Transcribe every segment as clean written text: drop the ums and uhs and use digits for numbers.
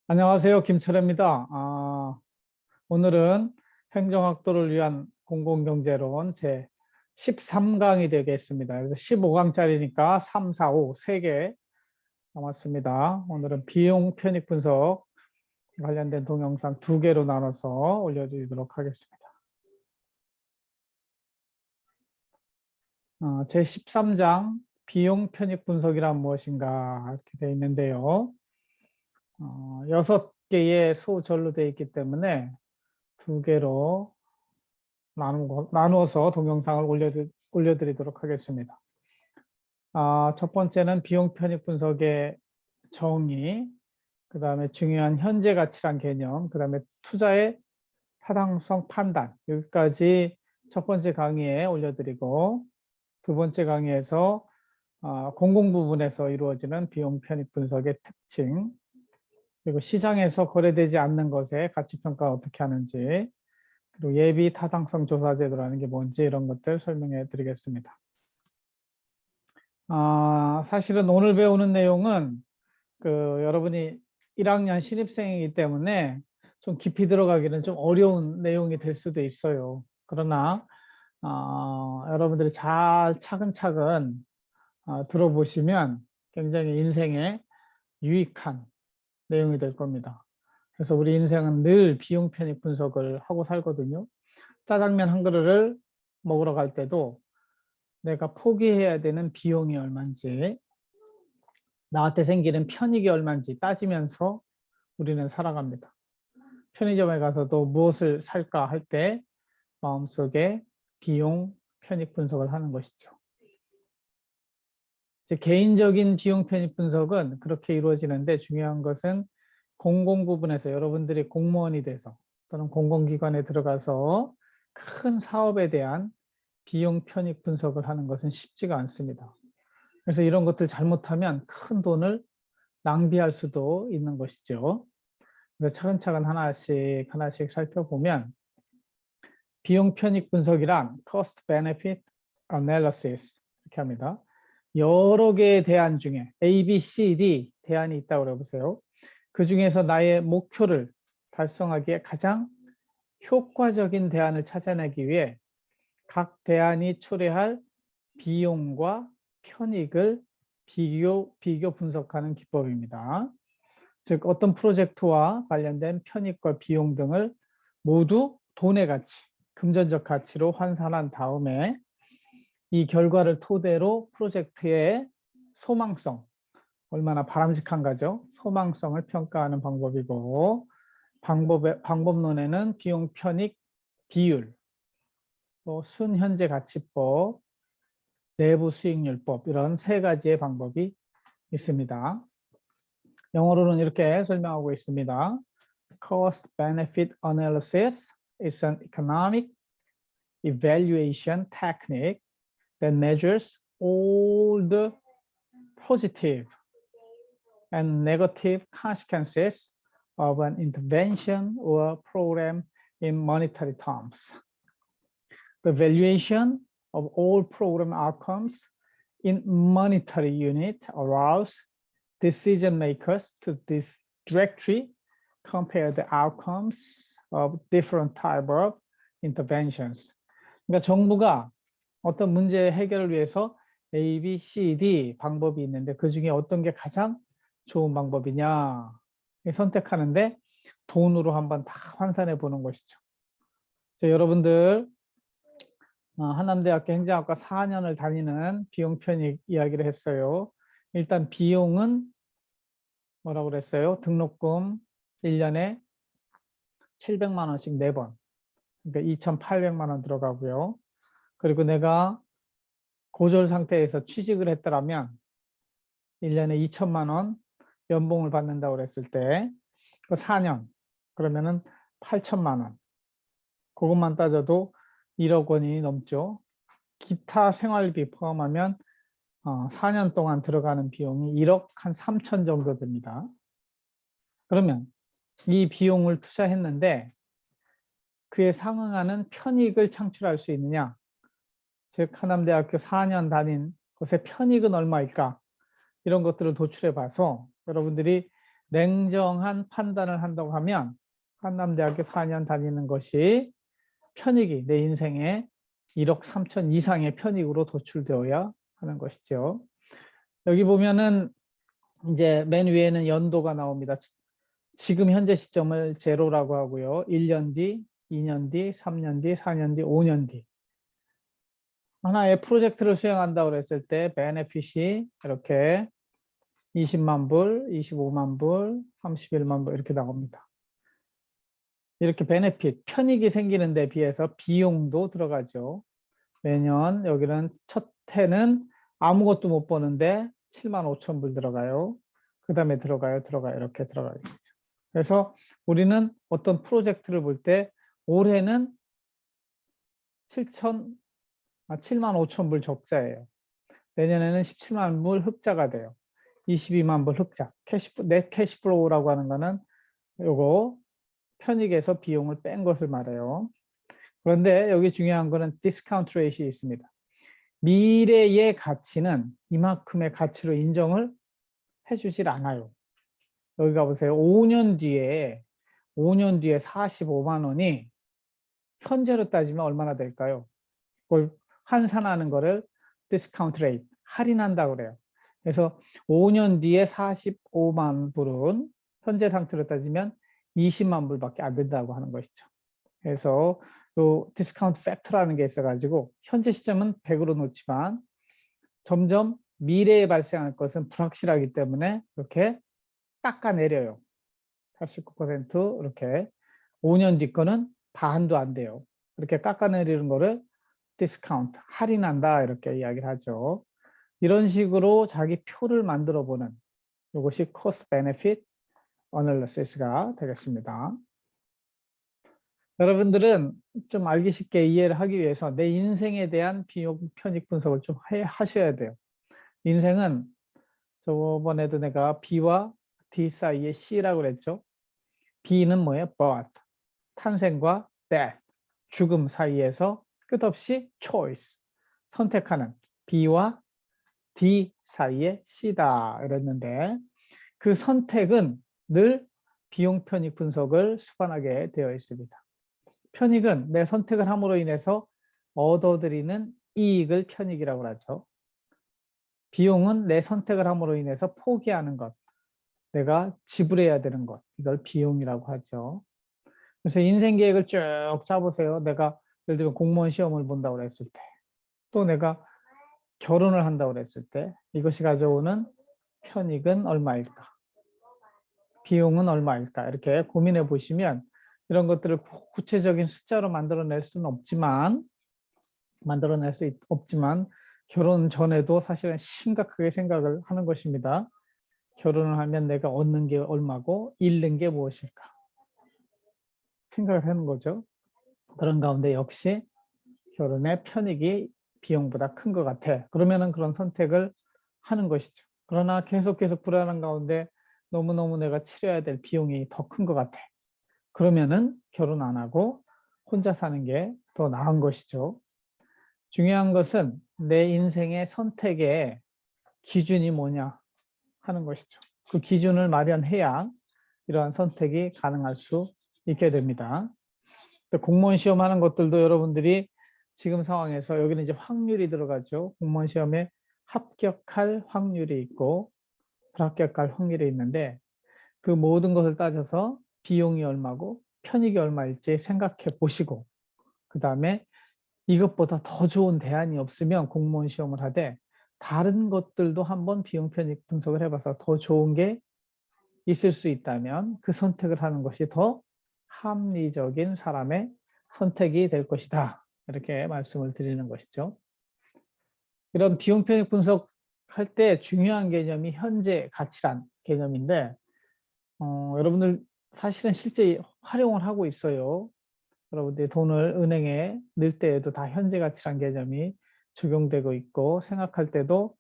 안녕하세요. 김철입니다. 오늘은 행정학도를 위한 공공경제론 제 13강이 되겠습니다. 그래서 15강짜리니까 3, 4, 5, 3개 남았습니다. 오늘은 비용 편익 분석 관련된 동영상 2개로 나눠서 올려드리도록 하겠습니다. 제 13장 비용 편익 분석이란 무엇인가 이렇게 되어 있는데요. 6개의 소절로 되어 있기 때문에 2개로 나누어서 동영상을 올려드리도록 하겠습니다. 첫 번째는 비용 편익 분석의 정의, 그 다음에 중요한 현재 가치란 개념, 그 다음에 투자의 타당성 판단, 여기까지 첫 번째 강의에 올려드리고, 두 번째 강의에서 공공 부분에서 이루어지는 비용 편익 분석의 특징, 그리고 시장에서 거래되지 않는 것의 가치평가 어떻게 하는지, 그리고 예비 타당성 조사 제도라는 게 뭔지 이런 것들 설명해 드리겠습니다. 사실은 오늘 배우는 내용은 여러분이 1학년 신입생이기 때문에 좀 깊이 들어가기는 좀 어려운 내용이 될 수도 있어요. 그러나 여러분들이 잘 차근차근 들어보시면 굉장히 인생에 유익한 내용이 될 겁니다. 그래서 우리 인생은 늘 비용 편익 분석을 하고 살거든요. 짜장면 한 그릇을 먹으러 갈 때도 내가 포기해야 되는 비용이 얼마인지, 나한테 생기는 편익이 얼마인지 따지면서 우리는 살아갑니다. 편의점에 가서도 무엇을 살까 할 때 마음속에 비용 편익 분석을 하는 것이죠. 이제 개인적인 비용 편익 분석은 그렇게 이루어지는데, 중요한 것은 공공 부분에서 여러분들이 공무원이 돼서 또는 공공기관에 들어가서 큰 사업에 대한 비용 편익 분석을 하는 것은 쉽지가 않습니다. 그래서 이런 것들 잘못하면 큰 돈을 낭비할 수도 있는 것이죠. 그래서 차근차근 하나씩 살펴보면, 비용 편익 분석이란 cost benefit analysis 이렇게 합니다. 여러 개의 대안 중에 A, B, C, D 대안이 있다고 해보세요. 그 중에서 나의 목표를 달성하기에 가장 효과적인 대안을 찾아내기 위해 각 대안이 초래할 비용과 편익을 비교 분석하는 기법입니다. 즉 어떤 프로젝트와 관련된 편익과 비용 등을 모두 돈의 가치, 금전적 가치로 환산한 다음에 이 결과를 토대로 프로젝트의 소망성, 얼마나 바람직한가죠? 소망성을 평가하는 방법이고, 방법론에는 비용 편익 비율, 또 순현재 가치법, 내부 수익률법 이런 3가지의 방법이 있습니다. 영어로는 이렇게 설명하고 있습니다. Cost benefit analysis is an economic evaluation technique that measures all the positive and negative consequences of an intervention or program in monetary terms. The valuation of all program outcomes in monetary unit allows decision makers to directly compare the outcomes of different type of interventions. 그러니까 정부가 어떤 문제 해결을 위해서 A, B, C, D 방법이 있는데 그 중에 어떤 게 가장 좋은 방법이냐 선택하는데 돈으로 한번 다 환산해 보는 것이죠. 여러분들 한남대학교 행정학과 4년을 다니는 비용 편익 이야기를 했어요. 일단 비용은 뭐라고 그랬어요? 등록금 1년에 700만 원씩 4번. 그러니까 2,800만 원 들어가고요. 그리고 내가 고졸 상태에서 취직을 했더라면 1년에 2천만 원 연봉을 받는다고 그랬을 때 4년 그러면은 8천만 원. 그것만 따져도 1억 원이 넘죠. 기타 생활비 포함하면 4년 동안 들어가는 비용이 1억 한 3천 정도 됩니다. 그러면 이 비용을 투자했는데 그에 상응하는 편익을 창출할 수 있느냐? 즉 하남대학교 4년 다닌 곳의 편익은 얼마일까? 이런 것들을 도출해 봐서 여러분들이 냉정한 판단을 한다고 하면 한남대학교 4년 다니는 것이 편익이 내 인생에 1억 3천 이상의 편익으로 도출되어야 하는 것이죠. 여기 보면은 이제 맨 위에는 연도가 나옵니다. 지금 현재 시점을 제로라고 하고요. 1년 뒤, 2년 뒤, 3년 뒤, 4년 뒤, 5년 뒤. 하나의 프로젝트를 수행한다고 그랬을 때 베네핏이 이렇게 20만 불, 25만 불, 31만 불 이렇게 나옵니다. 이렇게 베네핏, 편익이 생기는 데 비해서 비용도 들어가죠. 매년 여기는 첫 해는 아무것도 못 버는데 7만 5천 불 들어가요. 그 다음에 들어가요 이렇게 들어가요. 그래서 우리는 어떤 프로젝트를 볼 때 올해는 7만 5천 불 적자예요. 내년에는 17만 불 흑자가 돼요. 22만 불 흑자. 넷 캐시플로우라고 하는 거는 요거 편익에서 비용을 뺀 것을 말해요. 그런데 여기 중요한 거는 디스카운트 레이트이 있습니다. 미래의 가치는 이만큼의 가치로 인정을 해주질 않아요. 여기 가보세요. 5년 뒤에 45만 원이 현재로 따지면 얼마나 될까요? 그걸 환산하는 거를 디스카운트 레이트, 할인한다고 그래요. 그래서 5년 뒤에 45만 불은 현재 상태로 따지면 20만 불밖에 안 된다고 하는 것이죠. 그래서 요 디스카운트 팩터라는 게 있어가지고 현재 시점은 100으로 놓지만 점점 미래에 발생할 것은 불확실하기 때문에 이렇게 깎아내려요. 89% 이렇게 5년 뒤 거는 반도 안 돼요. 이렇게 깎아내리는 거를 디스카운트, 할인한다 이렇게 이야기를 하죠. 이런 식으로 자기 표를 만들어 보는 이것이 코스트 베네핏 어널리시스가 되겠습니다. 여러분들은 좀 알기 쉽게 이해를 하기 위해서 내 인생에 대한 비용 편익 분석을 좀 하셔야 돼요. 인생은 저번에도 내가 B와 D 사이에 C라고 그랬죠. B는 뭐예요? birth, 탄생과 death, 죽음 사이에서 끝없이 choice, 선택하는 B와 D 사이에 C다 그랬는데 그 선택은 늘 비용 편익 분석을 수반하게 되어 있습니다. 편익은 내 선택을 함으로 인해서 얻어들이는 이익을 편익이라고 하죠. 비용은 내 선택을 함으로 인해서 포기하는 것, 내가 지불해야 되는 것, 이걸 비용이라고 하죠. 그래서 인생 계획을 쭉 짜보세요. 내가 예를 들면 공무원 시험을 본다고 했을 때, 또 내가 결혼을 한다고 했을 때 이것이 가져오는 편익은 얼마일까? 비용은 얼마일까? 이렇게 고민해 보시면 이런 것들을 구체적인 숫자로 만들어낼 수는 없지만 결혼 전에도 사실은 심각하게 생각을 하는 것입니다. 결혼을 하면 내가 얻는 게 얼마고 잃는 게 무엇일까? 생각을 하는 거죠. 그런 가운데 역시 결혼의 편익이 비용보다 큰 것 같아. 그러면은 그런 선택을 하는 것이죠. 그러나 계속 불안한 가운데 너무너무 내가 치러야 될 비용이 더 큰 것 같아. 그러면은 결혼 안 하고 혼자 사는 게 더 나은 것이죠. 중요한 것은 내 인생의 선택의 기준이 뭐냐 하는 것이죠. 그 기준을 마련해야 이러한 선택이 가능할 수 있게 됩니다. 공무원 시험하는 것들도 여러분들이 지금 상황에서 여기는 이제 확률이 들어가죠. 공무원 시험에 합격할 확률이 있고 불합격할 확률이 있는데 그 모든 것을 따져서 비용이 얼마고 편익이 얼마일지 생각해 보시고 그 다음에 이것보다 더 좋은 대안이 없으면 공무원 시험을 하되 다른 것들도 한번 비용 편익 분석을 해봐서 더 좋은 게 있을 수 있다면 그 선택을 하는 것이 더 합리적인 사람의 선택이 될 것이다. 이렇게 말씀을 드리는 것이죠. 이런 비용 편익 분석할 때 중요한 개념이 현재 가치란 개념인데 여러분들 사실은 실제 활용을 하고 있어요. 여러분들이 돈을 은행에 넣을 때에도 다 현재 가치란 개념이 적용되고 있고 생각할 때도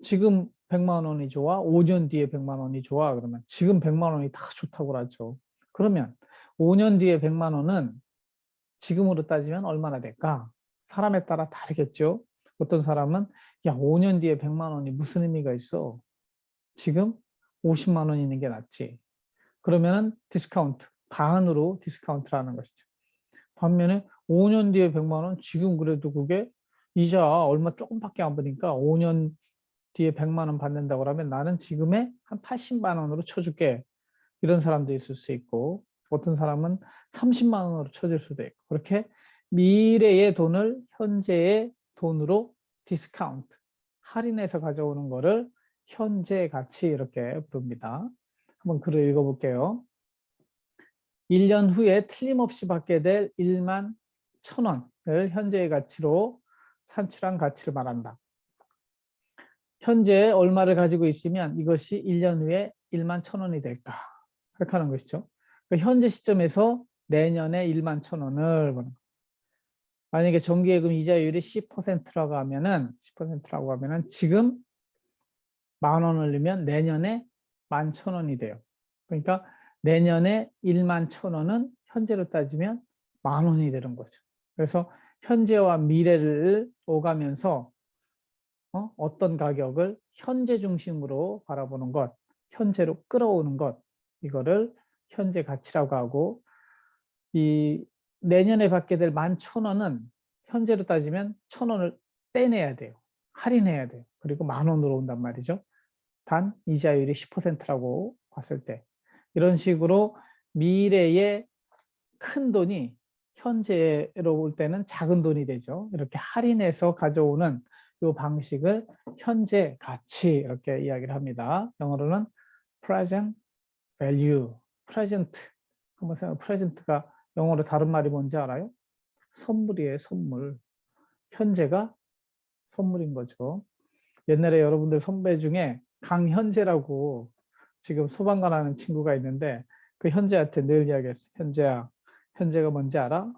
지금 100만 원이 좋아? 5년 뒤에 100만 원이 좋아? 그러면 지금 100만 원이 다 좋다고 하죠. 그러면 5년 뒤에 100만 원은 지금으로 따지면 얼마나 될까? 사람에 따라 다르겠죠. 어떤 사람은 야 5년 뒤에 100만 원이 무슨 의미가 있어? 지금 50만 원 있는 게 낫지. 그러면은 디스카운트, 반으로 디스카운트를 하는 것이죠. 반면에 5년 뒤에 100만 원, 지금 그래도 그게 이자 얼마 조금밖에 안 받으니까 5년 뒤에 100만 원 받는다고 하면 나는 지금에 한 80만 원으로 쳐줄게. 이런 사람도 있을 수 있고, 어떤 사람은 30만 원으로 쳐줄 수도 있고, 그렇게 미래의 돈을 현재의 돈으로 디스카운트, 할인해서 가져오는 거를 현재 가치 이렇게 부릅니다. 한번 글을 읽어볼게요. 1년 후에 틀림없이 받게 될 1만 1,000원을 현재의 가치로 산출한 가치를 말한다. 현재 얼마를 가지고 있으면 이것이 1년 후에 1만 1,000원이 될까? 그렇게 하는 것이죠. 그러니까 현재 시점에서 내년에 1만 1,000원을 보는. 만약에 정기예금 이자율이 10%라고 하면은 지금 10,000원을 넣으면 내년에 11,000원이 돼요. 그러니까 내년에 1만 1,000원은 현재로 따지면 10,000원이 되는 거죠. 그래서 현재와 미래를 오가면서 어떤 가격을 현재 중심으로 바라보는 것, 현재로 끌어오는 것, 이거를 현재 가치라고 하고, 이 내년에 받게 될 11,000원은 현재로 따지면 1,000원을 떼내야 돼요. 할인해야 돼요. 그리고 10,000원으로 온단 말이죠. 단 이자율이 10%라고 봤을 때. 이런 식으로 미래의 큰 돈이 현재로 올 때는 작은 돈이 되죠. 이렇게 할인해서 가져오는 이 방식을 현재 가치 이렇게 이야기를 합니다. 영어로는 present value, present. 한번 생각해, present가 영어로 다른 말이 뭔지 알아요? 선물이에요, 선물. 현재가 선물인 거죠. 옛날에 여러분들 선배 중에 강현재라고 지금 소방관 하는 친구가 있는데 그 현재한테 늘 이야기했어요. 현재야, 현재가 뭔지 알아?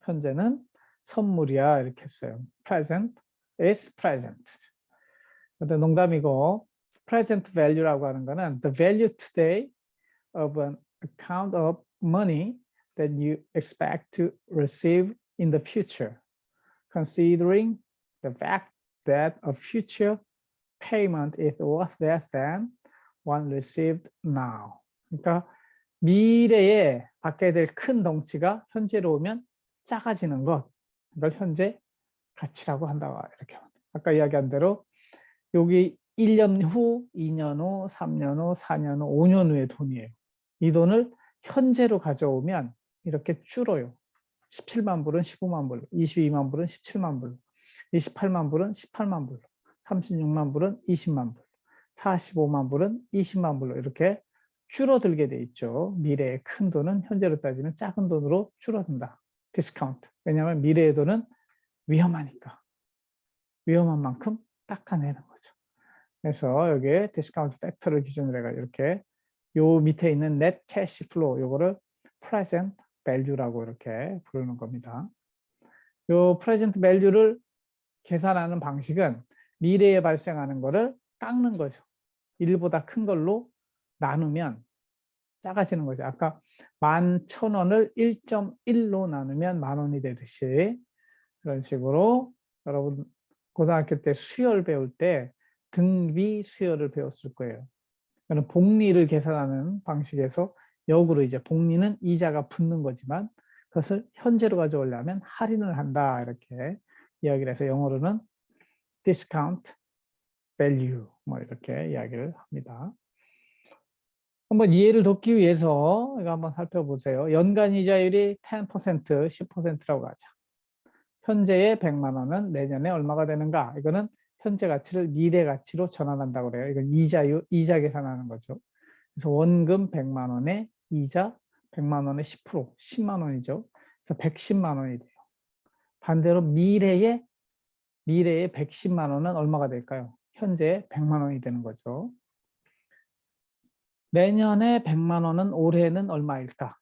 현재는 선물이야 이렇게 했어요. Present is present. 근데 농담이고 present value라고 하는 거는 the value today of an account of money that you expect to receive in the future, considering the fact that a future payment is worth less than one received now. 그러니까 미래에 받게 될 큰 덩치가 현재로 오면 작아지는 것, 이걸 현재 가치라고 한다. 이렇게 아까 이야기한 대로 여기 1년 후, 2년 후, 3년 후, 4년 후, 5년 후의 돈이에요. 이 돈을 현재로 가져오면 이렇게 줄어요. 17만 불은 15만 불로, 22만 불은 17만 불로, 28만 불은 18만 불로, 36만 불은 20만 불로, 45만 불은 20만 불로 이렇게 줄어들게 돼 있죠. 미래의 큰 돈은 현재로 따지면 작은 돈으로 줄어든다. 디스카운트. 왜냐하면 미래의 돈은 위험하니까. 위험한 만큼 닦아내는 거죠. 그래서 여기에 디스카운트 팩터를 기준으로 해가 이렇게 요 밑에 있는 net cash flow 요거를 present value라고 이렇게 부르는 겁니다. 요 present value를 계산하는 방식은 미래에 발생하는 거를 깎는 거죠. 1보다 큰 걸로 나누면 작아지는 거죠. 아까 11,000원을 1.1로 나누면 10,000원이 되듯이 그런 식으로 여러분 고등학교 때 수열 배울 때 등비 수열을 배웠을 거예요. 그는 복리를 계산하는 방식에서 역으로 이제 복리는 이자가 붙는 거지만 그것을 현재로 가져오려면 할인을 한다 이렇게 이야기를 해서 영어로는 discount value 뭐 이렇게 이야기를 합니다. 한번 이해를 돕기 위해서 이거 한번 살펴보세요. 연간 이자율이 10%, 10%라고 하자. 현재의 100만 원은 내년에 얼마가 되는가? 이거는 현재 가치를 미래 가치로 전환한다고 그래요. 이건 이자 계산하는 거죠. 그래서 원금 100만 원에 이자 100만 원에 10%, 10만 원이죠. 그래서 110만 원이 돼요. 반대로 미래의 110만 원은 얼마가 될까요? 현재 100만 원이 되는 거죠. 내년에 100만 원은 올해는 얼마일까?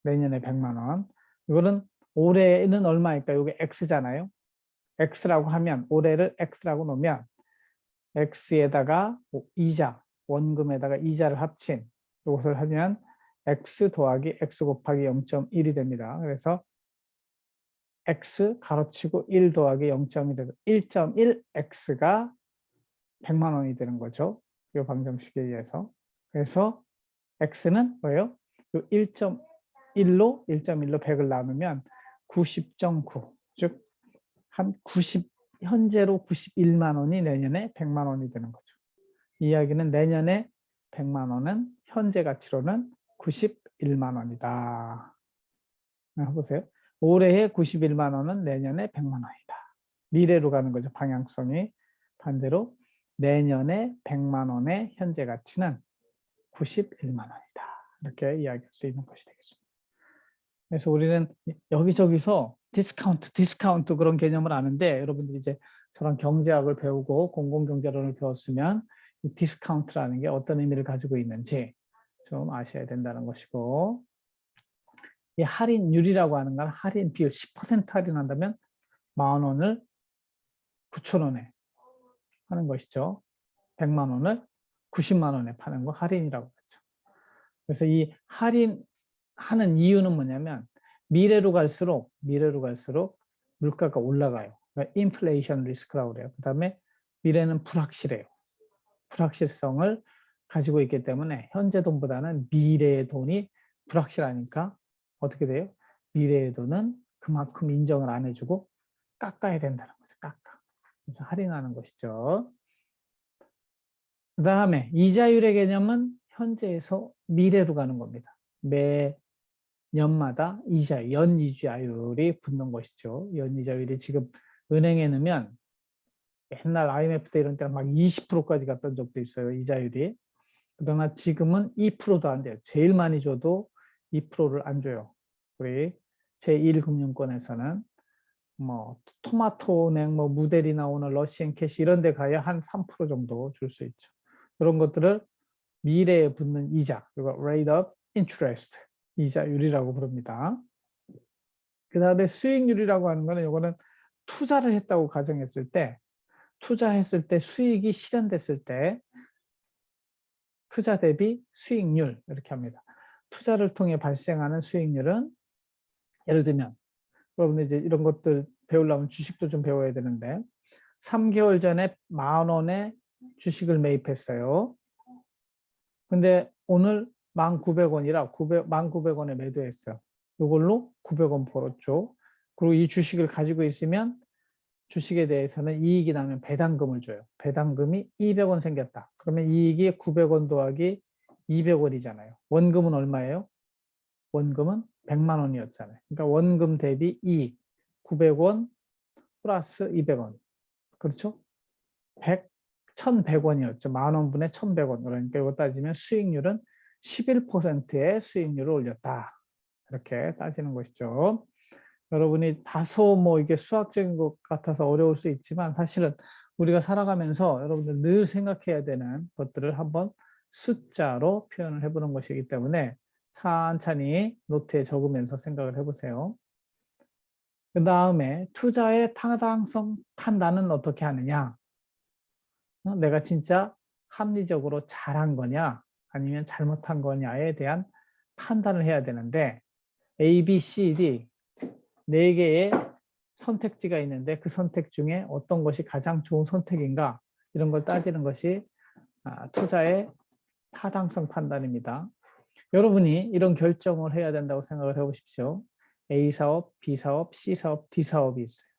내년에 100만 원. 이거는 올해는 얼마일까? 이게 X잖아요. X라고 하면 올해를 X라고 놓으면 X에다가 이자, 원금에다가 이자를 합친 이것을 하면 X 더하기 X 곱하기 0.1이 됩니다. 그래서 X 가로치고 1 더하기 0.1이 되고 1.1X가 100만 원이 되는 거죠. 이 방정식에 의해서. 그래서 x는 뭐예요? 1.1로 1.1로 100을 나누면 90.9, 즉 한 90, 현재로 91만 원이 내년에 100만 원이 되는 거죠. 이 이야기는 내년에 100만 원은 현재 가치로는 91만 원이다. 해보세요. 올해의 91만 원은 내년에 100만 원이다. 미래로 가는 거죠. 방향성이. 반대로 내년에 100만 원의 현재 가치는 91만 원이다. 이렇게 이야기할 수 있는 것이 되겠습니다. 그래서 우리는 여기저기서 디스카운트 그런 개념을 아는데, 여러분들이 이제 저런 경제학을 배우고 공공경제론을 배웠으면 이 디스카운트라는 게 어떤 의미를 가지고 있는지 좀 아셔야 된다는 것이고, 이 할인율이라고 하는 건 할인 비율 10% 할인한다면 10,000원을 9,000원에 하는 것이죠. 100만 원을 90만 원에 파는 거 할인이라고 하죠. 그래서 이 할인하는 이유는 뭐냐면 미래로 갈수록 물가가 올라가요. 그러니까 인플레이션 리스크라고 그래요. 그다음에 미래는 불확실해요. 불확실성을 가지고 있기 때문에 현재 돈보다는 미래의 돈이 불확실하니까 어떻게 돼요? 미래의 돈은 그만큼 인정을 안 해주고 깎아야 된다는 거죠. 깎아. 그래서 할인하는 것이죠. 그 다음에 이자율의 개념은 현재에서 미래로 가는 겁니다. 매년마다 연이자율이 붙는 것이죠. 연이자율이 지금 은행에 넣으면 옛날 IMF 때 이런 때는 막 20%까지 갔던 적도 있어요. 이자율이. 그러나 지금은 2%도 안 돼요. 제일 많이 줘도 2%를 안 줘요. 우리 제1금융권에서는 뭐 토마토은행, 뭐 무델이 나오는 러시앤캐시 이런 데 가야 한 3% 정도 줄 수 있죠. 그런 것들을 미래에 붙는 이자, 그리고 rate of interest, 이자율이라고 부릅니다. 그 다음에 수익률이라고 하는 거는 이거는 투자를 했다고 가정했을 때, 투자했을 때 수익이 실현됐을 때 투자 대비 수익률 이렇게 합니다. 투자를 통해 발생하는 수익률은 예를 들면 여러분들 이제 이런 것들 배우려면 주식도 좀 배워야 되는데 3개월 전에 10,000원에 주식을 매입했어요. 근데 오늘 1,900원이라 1,900원에 매도했어요. 이걸로 900원 벌었죠. 그리고 이 주식을 가지고 있으면 주식에 대해서는 이익이 나면 배당금을 줘요. 배당금이 200원 생겼다. 그러면 이익이 900원 더하기 200원이잖아요. 원금은 얼마예요? 원금은 100만 원이었잖아요. 그러니까 원금 대비 이익 900원 플러스 200원. 그렇죠? 1,100원이었죠. 10,000원분의 1,100원. 그러니까 이거 따지면 수익률은 11%의 수익률을 올렸다. 이렇게 따지는 것이죠. 여러분이 다소 뭐 이게 수학적인 것 같아서 어려울 수 있지만 사실은 우리가 살아가면서 여러분들 늘 생각해야 되는 것들을 한번 숫자로 표현을 해보는 것이기 때문에 천천히 노트에 적으면서 생각을 해보세요. 그 다음에 투자의 타당성 판단은 어떻게 하느냐? 내가 진짜 합리적으로 잘한 거냐 아니면 잘못한 거냐에 대한 판단을 해야 되는데 A, B, C, D 4개의 선택지가 있는데 그 선택 중에 어떤 것이 가장 좋은 선택인가 이런 걸 따지는 것이 투자의 타당성 판단입니다. 여러분이 이런 결정을 해야 된다고 생각을 해보십시오. A 사업, B 사업, C 사업, D 사업이 있어요.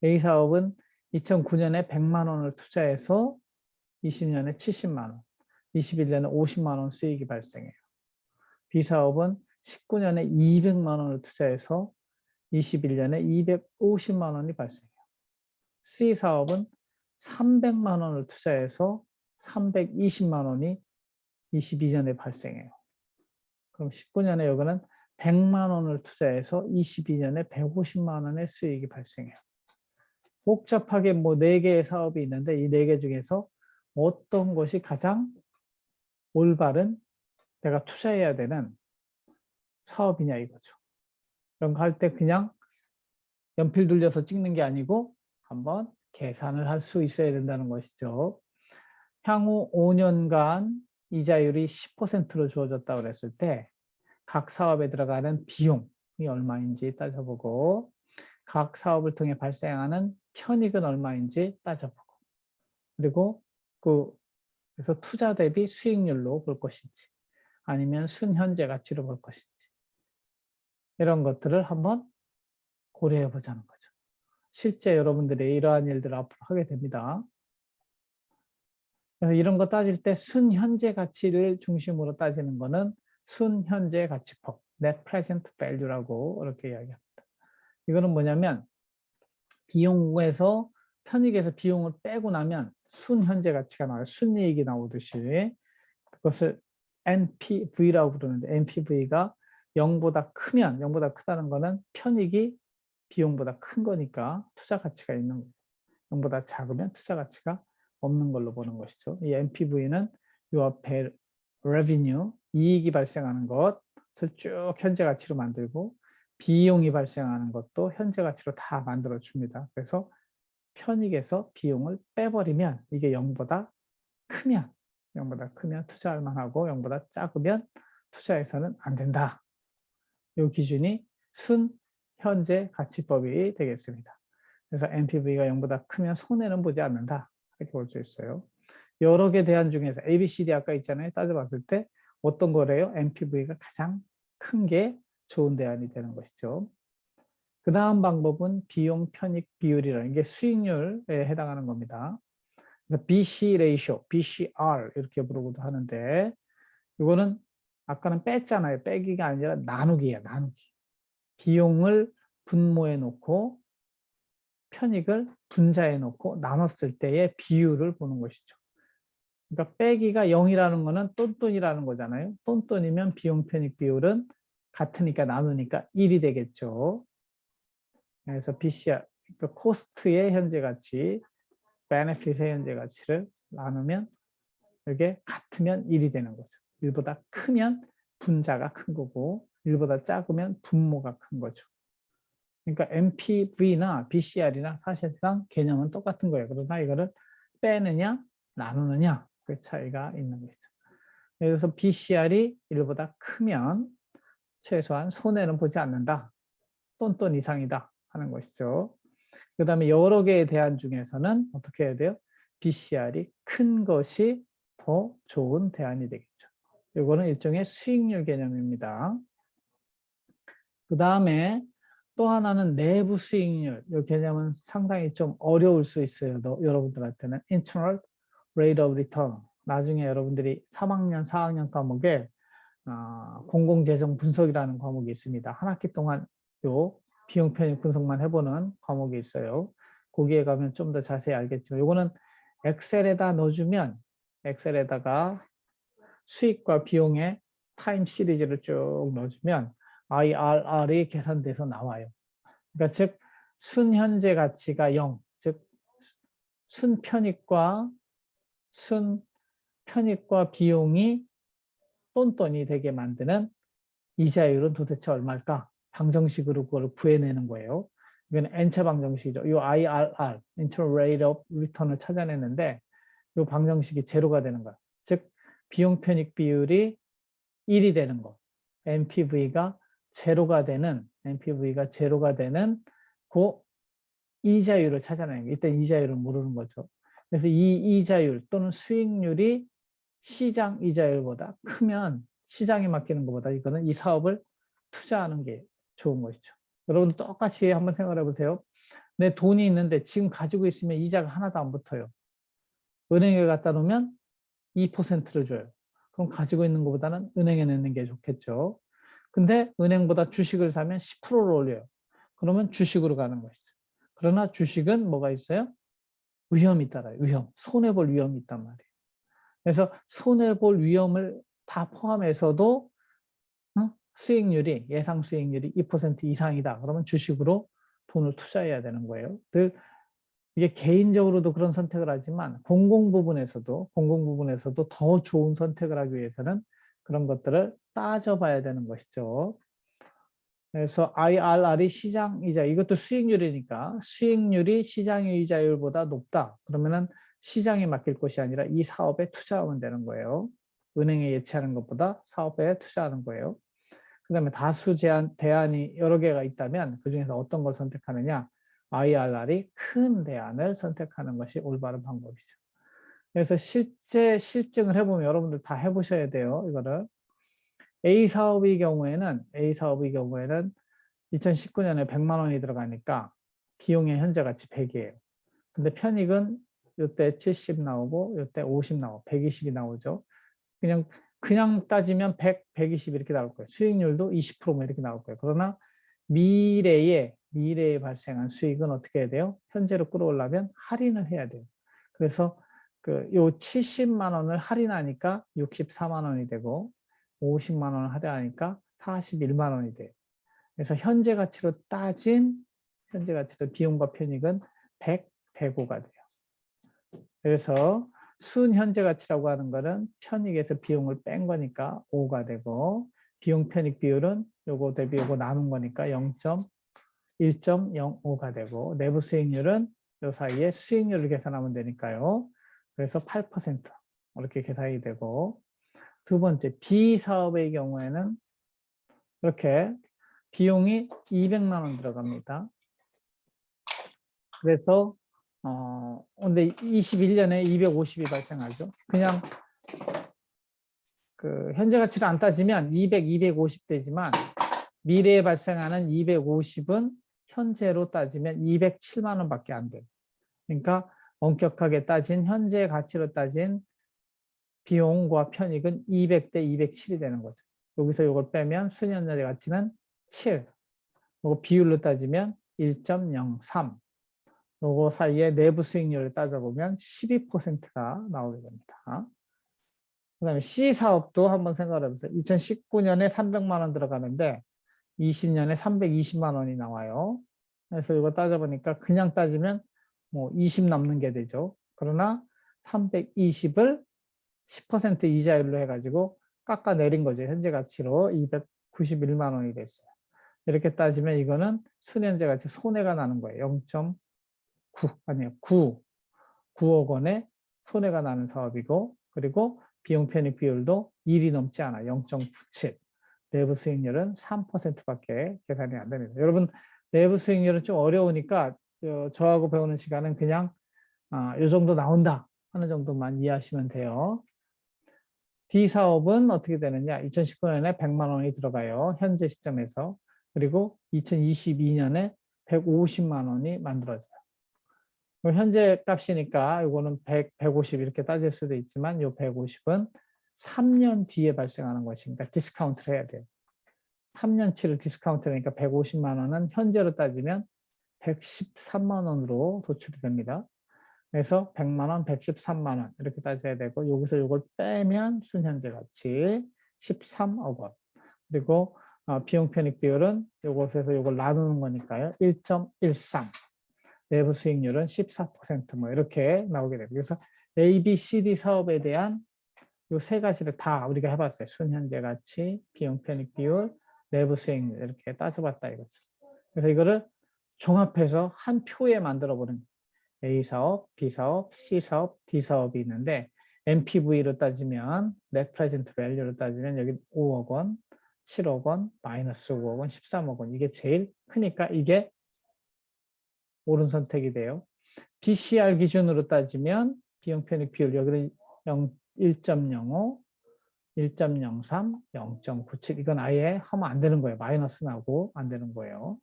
A 사업은 2009년에 100만 원을 투자해서 20년에 70만 원, 21년에 50만 원 수익이 발생해요. B 사업은 19년에 200만 원을 투자해서 21년에 250만 원이 발생해요. C 사업은 300만 원을 투자해서 320만 원이 22년에 발생해요. 그럼 19년에 여기는 100만 원을 투자해서 22년에 150만 원의 수익이 발생해요. 복잡하게 뭐 4개의 사업이 있는데 이 4개 중에서 어떤 것이 가장 올바른 내가 투자해야 되는 사업이냐 이거죠. 이런 거 할 때 그냥 연필 돌려서 찍는 게 아니고 한번 계산을 할 수 있어야 된다는 것이죠. 향후 5년간 이자율이 10%로 주어졌다고 그랬을 때 각 사업에 들어가는 비용이 얼마인지 따져보고 각 사업을 통해 발생하는 편익은 얼마인지 따져보고 그리고 그 그래서 투자 대비 수익률로 볼 것인지 아니면 순현재 가치로 볼 것인지 이런 것들을 한번 고려해 보자는 거죠. 실제 여러분들이 이러한 일들을 앞으로 하게 됩니다. 그래서 이런 거 따질 때 순현재 가치를 중심으로 따지는 거는 순현재 가치법, Net Present Value라고 이렇게 이야기합니다. 이거는 뭐냐면 비용에서 편익에서 비용을 빼고 나면 순현재 가치가 나와요. 순이익이 나오듯이 그것을 NPV라고 부르는데 NPV가 0보다 크면 0보다 크다는 거는 편익이 비용보다 큰 거니까 투자 가치가 있는 거예요. 0보다 작으면 투자 가치가 없는 걸로 보는 것이죠. 이 NPV는 이 앞에 revenue, 이익이 발생하는 것을 쭉 현재 가치로 만들고 비용이 발생하는 것도 현재 가치로 다 만들어 줍니다. 그래서 편익에서 비용을 빼버리면 이게 0보다 크면 0보다 크면 투자할 만하고 0보다 작으면 투자해서는 안 된다. 이 기준이 순현재 가치법이 되겠습니다. 그래서 NPV가 0보다 크면 손해는 보지 않는다. 이렇게 볼 수 있어요. 여러 개 대안 중에서 ABCD 아까 있잖아요. 따져봤을 때 어떤 거래요? NPV가 가장 큰 게 좋은 대안이 되는 것이죠. 그 다음 방법은 비용 편익 비율이라는 게 수익률에 해당하는 겁니다. BC ratio, BCR 이렇게 부르고도 하는데 이거는 아까는 뺐잖아요. 빼기가 아니라 나누기예요. 나누기. 비용을 분모해 놓고 편익을 분자해 놓고 나눴을 때의 비율을 보는 것이죠. 그러니까 빼기가 0이라는 거는 똔똔이라는 거잖아요. 똔똔이면 비용 편익 비율은 같으니까 나누니까 1이 되겠죠. 그래서 BCR, 그러니까 코스트의 현재 가치, 베네핏의 현재 가치를 나누면 이게 같으면 1이 되는 거죠. 1보다 크면 분자가 큰 거고 1보다 작으면 분모가 큰 거죠. 그러니까 NPV나 BCR이나 사실상 개념은 똑같은 거예요. 그러나 이거를 빼느냐 나누느냐 그 차이가 있는 거죠. 그래서 BCR이 1보다 크면 최소한 손해는 보지 않는다. 똔똔 이상이다 하는 것이죠. 그 다음에 여러 개의 대안 중에서는 어떻게 해야 돼요? BCR이 큰 것이 더 좋은 대안이 되겠죠. 이거는 일종의 수익률 개념입니다. 그 다음에 또 하나는 내부 수익률. 이 개념은 상당히 좀 어려울 수 있어요. 여러분들한테는 internal rate of return. 나중에 여러분들이 3학년, 4학년 과목에 공공재정 분석이라는 과목이 있습니다. 한 학기 동안 요 비용 편익 분석만 해보는 과목이 있어요. 거기에 가면 좀 더 자세히 알겠지만 이거는 엑셀에다 넣어주면 엑셀에다가 수익과 비용의 타임 시리즈를 쭉 넣어주면 IRR이 계산돼서 나와요. 그러니까 즉 순현재 가치가 0, 즉 순편익과 비용이 똔똔이 되게 만드는 이자율은 도대체 얼마일까? 방정식으로 그걸 구해내는 거예요. 이건 N차 방정식이죠. 이 IRR, Internal Rate of Return을 찾아내는데 이 방정식이 제로가 되는 거야. 즉 비용 편익 비율이 1이 되는 거. NPV가 제로가 되는 그 이자율을 찾아내는 거. 일단 이자율을 모르는 거죠. 그래서 이 이자율 또는 수익률이 시장 이자율보다 크면 시장에 맡기는 것보다 이거는 이 사업을 투자하는 게 좋은 것이죠. 여러분 똑같이 한번 생각해 보세요. 내 돈이 있는데 지금 가지고 있으면 이자가 하나도 안 붙어요. 은행에 갖다 놓으면 2%를 줘요. 그럼 가지고 있는 것보다는 은행에 넣는 게 좋겠죠. 근데 은행보다 주식을 사면 10%를 올려요. 그러면 주식으로 가는 것이죠. 그러나 주식은 뭐가 있어요? 위험이 따라요. 위험. 손해볼 위험이 있단 말이에요. 그래서 손해볼 위험을 다 포함해서도 수익률이 예상 수익률이 2% 이상이다. 그러면 주식으로 돈을 투자해야 되는 거예요. 이게 개인적으로도 그런 선택을 하지만 공공 부분에서도 더 좋은 선택을 하기 위해서는 그런 것들을 따져봐야 되는 것이죠. 그래서 IRR이 시장이자 이것도 수익률이니까 수익률이 시장의 이자율보다 높다. 그러면은 시장에 맡길 것이 아니라 이 사업에 투자하면 되는 거예요. 은행에 예치하는 것보다 사업에 투자하는 거예요. 그 다음에 다수 대안이 여러 개가 있다면 그중에서 어떤 걸 선택하느냐? IRR이 큰 대안을 선택하는 것이 올바른 방법이죠. 그래서 실제 실증을 해보면 여러분들 다 해보셔야 돼요. 이거를. A 사업의 경우에는 2019년에 100만 원이 들어가니까 비용의 현재 가치 100이에요. 근데 편익은 이때 70 나오고 이때 50 나오고 120이 나오죠. 그냥 따지면 100, 120 이렇게 나올 거예요. 수익률도 20%뭐 이렇게 나올 거예요. 그러나 미래에 발생한 수익은 어떻게 해야 돼요? 현재로 끌어오려면 할인을 해야 돼요. 그래서 요 70만 원을 할인하니까 64만 원이 되고 50만 원을 할인하니까 41만 원이 돼요. 그래서 현재 가치로 따진 비용과 편익은 100, 105가 돼요. 그래서 순현재 가치라고 하는 거는 편익에서 비용을 뺀 거니까 5가 되고 비용 편익 비율은 요거 대비 요거 나눈 거니까 1.05가 되고 내부 수익률은 요 사이에 수익률을 계산하면 되니까요. 그래서 8% 이렇게 계산이 되고 두 번째 B사업의 경우에는 이렇게 비용이 200만 원 들어갑니다. 그래서 근데 21년에 250이 발생하죠. 그냥 현재 가치를 안 따지면 200, 250 되지만 미래에 발생하는 250은 현재로 따지면 207만 원밖에 안 돼요. 그러니까 엄격하게 따진 현재 가치로 따진 비용과 편익은 200대 207이 되는 거죠. 여기서 이걸 빼면 순현재 가치는 7. 그리고 비율로 따지면 1.03. 요거 사이에 내부 수익률을 따져보면 12%가 나오게 됩니다. 그 다음에 C사업도 한번 생각을 해보세요. 2019년에 300만 원 들어가는데 20년에 320만 원이 나와요. 그래서 이거 따져보니까 그냥 따지면 뭐 20 남는 게 되죠. 그러나 320을 10% 이자율로 해가지고 깎아내린 거죠. 현재 가치로 291만 원이 됐어요. 이렇게 따지면 이거는 순현재 가치 손해가 나는 거예요. 9억 원의 손해가 나는 사업이고 그리고 비용 편익 비율도 1이 넘지 않아 0.97. 내부 수익률은 3%밖에 계산이 안 됩니다. 여러분 내부 수익률은 좀 어려우니까 저하고 배우는 시간은 그냥 이 정도 나온다 하는 정도만 이해하시면 돼요. D사업은 어떻게 되느냐? 2019년에 100만 원이 들어가요. 현재 시점에서. 그리고 2022년에 150만 원이 만들어져요. 현재 값이니까 이거는 100, 150 이렇게 따질 수도 있지만 이 150은 3년 뒤에 발생하는 것이니까 디스카운트를 해야 돼요. 3년치를 디스카운트를 하니까 150만 원은 현재로 따지면 113만 원으로 도출이 됩니다. 그래서 100만 원, 113만 원 이렇게 따져야 되고 여기서 이걸 빼면 순현재 가치 13억 원. 그리고 비용 편익 비율은 이곳에서 이걸 나누는 거니까요. 1.13. 내부 수익률은 14%뭐 이렇게 나오게 됩니다. 그래서 A, B, C, D 사업에 대한 이 세 가지를 다 우리가 해봤어요. 순현재 가치, 비용 편익 비율, 내부 수익률 이렇게 따져봤다 이거죠. 그래서 이거를 종합해서 한 표에 만들어 보는 A 사업, B 사업, C 사업, D 사업이 있는데 NPV로 따지면 Net Present Value로 따지면 여기 5억 원, 7억 원, 마이너스 5억 원, 13억 원 이게 제일 크니까 이게 옳은 선택이 돼요. BCR 기준으로 따지면 비용 편익 비율 여기는 1.05, 1.03, 0.97 이건 아예 하면 안 되는 거예요. 마이너스 나고 안 되는 거예요.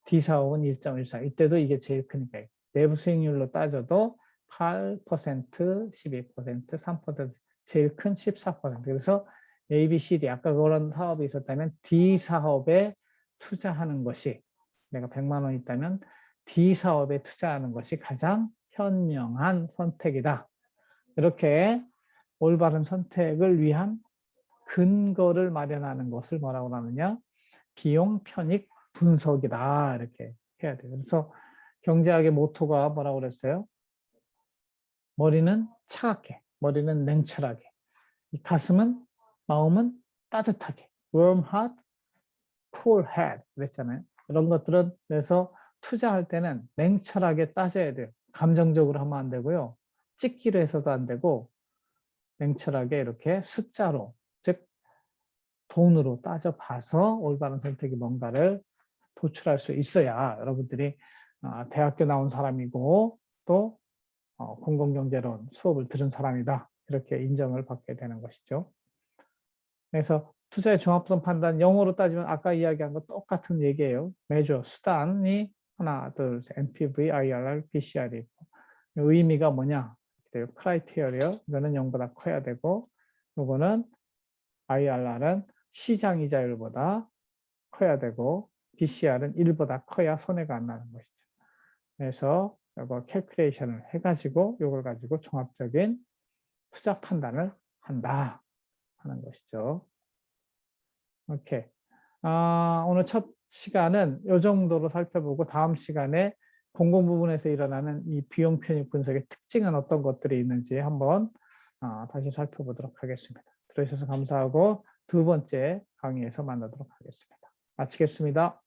D사업은 1.14 이때도 이게 제일 크니까 내부 수익률로 따져도 8%, 12%, 3% 제일 큰 14%. 그래서 A, B, C, D 아까 그런 사업이 있었다면 D사업에 투자하는 것이 내가 100만 원 있다면 D사업에 투자하는 것이 가장 현명한 선택이다. 이렇게 올바른 선택을 위한 근거를 마련하는 것을 뭐라고 하느냐? 비용 편익 분석이다. 이렇게 해야 돼요. 그래서 경제학의 모토가 뭐라고 그랬어요? 머리는 차갑게, 머리는 냉철하게, 마음은 따뜻하게. warm heart, cool head 그랬잖아요. 이런 것들은 그래서 투자할 때는 냉철하게 따져야 돼요. 감정적으로 하면 안 되고요. 찍기로 해서도 안 되고 냉철하게 이렇게 숫자로 즉 돈으로 따져봐서 올바른 선택이 뭔가를 도출할 수 있어야 여러분들이 대학교 나온 사람이고 또 공공경제론 수업을 들은 사람이다. 이렇게 인정을 받게 되는 것이죠. 그래서 투자의 종합성 판단, 영어로 따지면 아까 이야기한 거 똑같은 얘기예요. measure, 수단이 하나, 둘, 셋, NPV, IRR, BCR이고 의미가 뭐냐? 크라이테리어, 이거는 0보다 커야 되고 이거는 IRR은 시장 이자율보다 커야 되고 BCR은 1보다 커야 손해가 안 나는 것이죠. 그래서 이거 캘큘레이션을 해가지고 이걸 가지고 종합적인 투자 판단을 한다 하는 것이죠. 오케이. 오늘 첫 시간은 이 정도로 살펴보고 다음 시간에 공공 부분에서 일어나는 이 비용 편익 분석의 특징은 어떤 것들이 있는지 한번 다시 살펴보도록 하겠습니다. 들어주셔서 감사하고 두 번째 강의에서 만나도록 하겠습니다. 마치겠습니다.